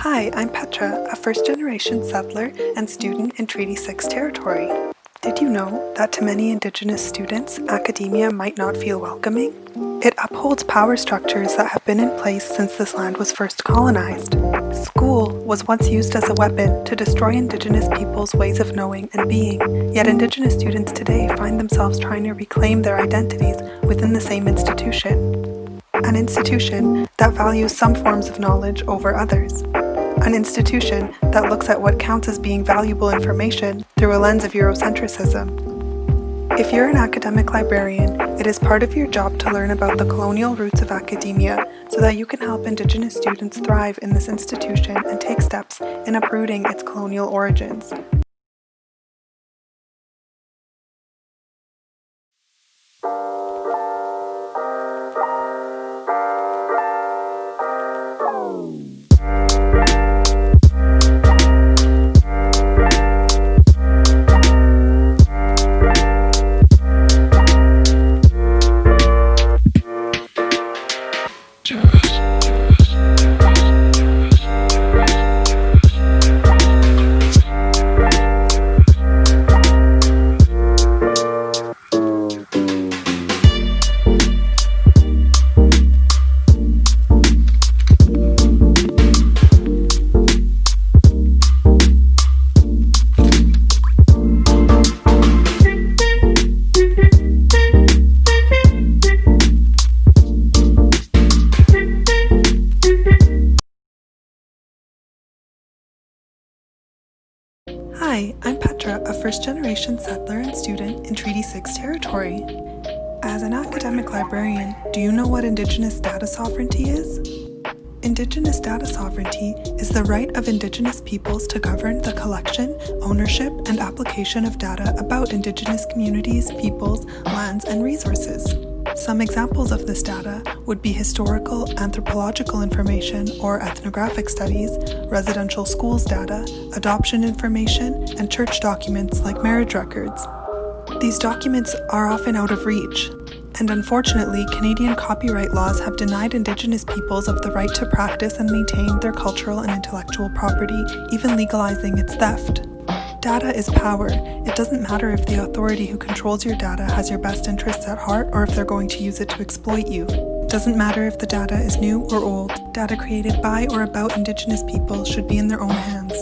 Hi, I'm Petra, a first-generation settler and student in Treaty 6 territory. Did you know that to many Indigenous students, academia might not feel welcoming? It upholds power structures that have been in place since this land was first colonized. School was once used as a weapon to destroy Indigenous people's ways of knowing and being, yet Indigenous students today find themselves trying to reclaim their identities within the same institution. An institution that values some forms of knowledge over others. An institution that looks at what counts as being valuable information through a lens of Eurocentrism. If you're an academic librarian, it is part of your job to learn about the colonial roots of academia so that you can help Indigenous students thrive in this institution and take steps in uprooting its colonial origins. Hi, I'm Petra, a first-generation settler and student in Treaty 6 territory. As an academic librarian, do you know what Indigenous data sovereignty is? Indigenous data sovereignty is the right of Indigenous peoples to govern the collection, ownership, and application of data about Indigenous communities, peoples, lands, and resources. Some examples of this data would be historical, anthropological information or ethnographic studies, residential schools data, adoption information, and church documents like marriage records. These documents are often out of reach, and unfortunately, Canadian copyright laws have denied Indigenous peoples of the right to practice and maintain their cultural and intellectual property, even legalizing its theft. Data is power. It doesn't matter if the authority who controls your data has your best interests at heart or if they're going to use it to exploit you. It doesn't matter if the data is new or old. Data created by or about Indigenous people should be in their own hands.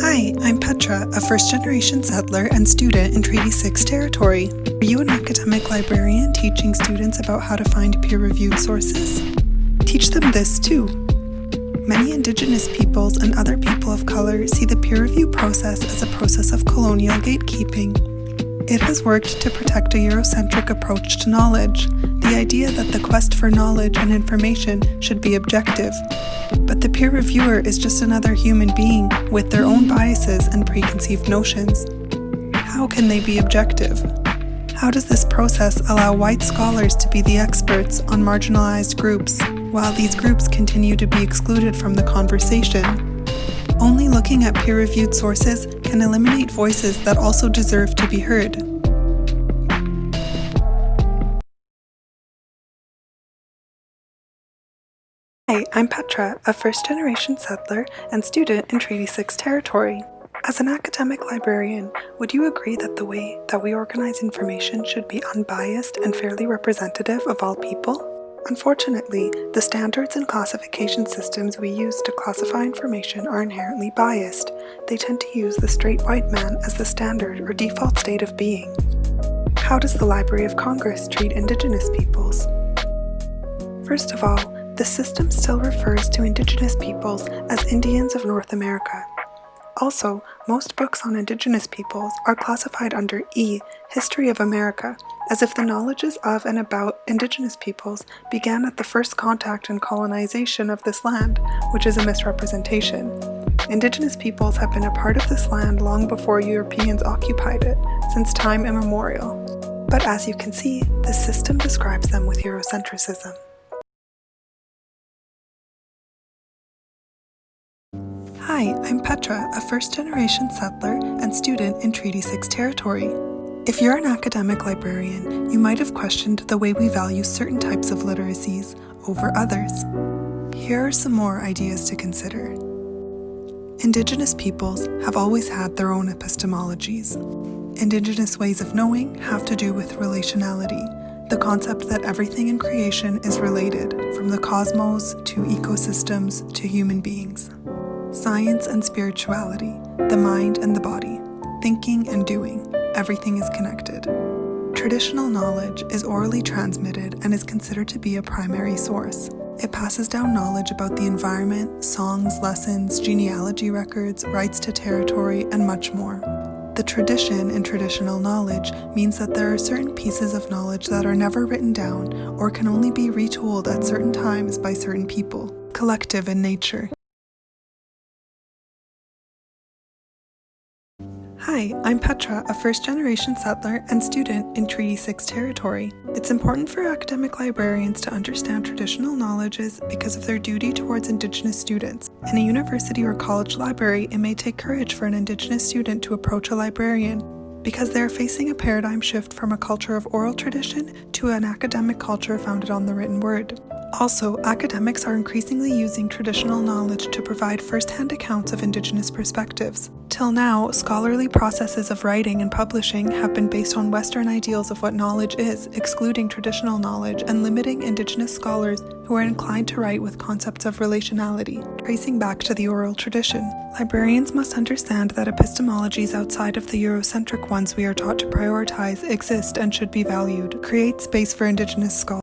Hi, I'm Petra, a first-generation settler and student in Treaty 6 territory. Are you an academic librarian teaching students about how to find peer-reviewed sources? Teach them this too. Many Indigenous peoples and other people of color see the peer review process as a process of colonial gatekeeping. It has worked to protect a Eurocentric approach to knowledge, the idea that the quest for knowledge and information should be objective. But the peer reviewer is just another human being with their own biases and preconceived notions. How can they be objective? How does this process allow white scholars to be the experts on marginalized groups, while these groups continue to be excluded from the conversation? Only looking at peer-reviewed sources can eliminate voices that also deserve to be heard. Hi, I'm Petra, a first-generation settler and student in Treaty 6 territory. As an academic librarian, would you agree that the way that we organize information should be unbiased and fairly representative of all people? Unfortunately, the standards and classification systems we use to classify information are inherently biased. They tend to use the straight white man as the standard or default state of being. How does the Library of Congress treat Indigenous peoples? First of all, the system still refers to Indigenous peoples as Indians of North America. Also, most books on Indigenous peoples are classified under E, History of America, as if the knowledges of and about Indigenous peoples began at the first contact and colonization of this land, which is a misrepresentation. Indigenous peoples have been a part of this land long before Europeans occupied it, since time immemorial. But as you can see, this system describes them with Eurocentrism. Hi, I'm Petra, a first-generation settler and student in Treaty 6 territory. If you're an academic librarian, you might have questioned the way we value certain types of literacies, over others. Here are some more ideas to consider. Indigenous peoples have always had their own epistemologies. Indigenous ways of knowing have to do with relationality, the concept that everything in creation is related, from the cosmos to ecosystems to human beings. Science and spirituality, the mind and the body, thinking and doing, everything is connected. Traditional knowledge is orally transmitted and is considered to be a primary source. It passes down knowledge about the environment, songs, lessons, genealogy records, rights to territory, and much more. The tradition in traditional knowledge means that there are certain pieces of knowledge that are never written down or can only be retold at certain times by certain people, collective in nature. Hi, I'm Petra, a first-generation settler and student in Treaty 6 territory. It's important for academic librarians to understand traditional knowledges because of their duty towards Indigenous students. In a university or college library, it may take courage for an Indigenous student to approach a librarian because they are facing a paradigm shift from a culture of oral tradition to an academic culture founded on the written word. Also, academics are increasingly using traditional knowledge to provide first-hand accounts of Indigenous perspectives. Till now, scholarly processes of writing and publishing have been based on Western ideals of what knowledge is, excluding traditional knowledge and limiting Indigenous scholars who are inclined to write with concepts of relationality, tracing back to the oral tradition. Librarians must understand that epistemologies outside of the Eurocentric ones we are taught to prioritize exist and should be valued. Create space for Indigenous scholars.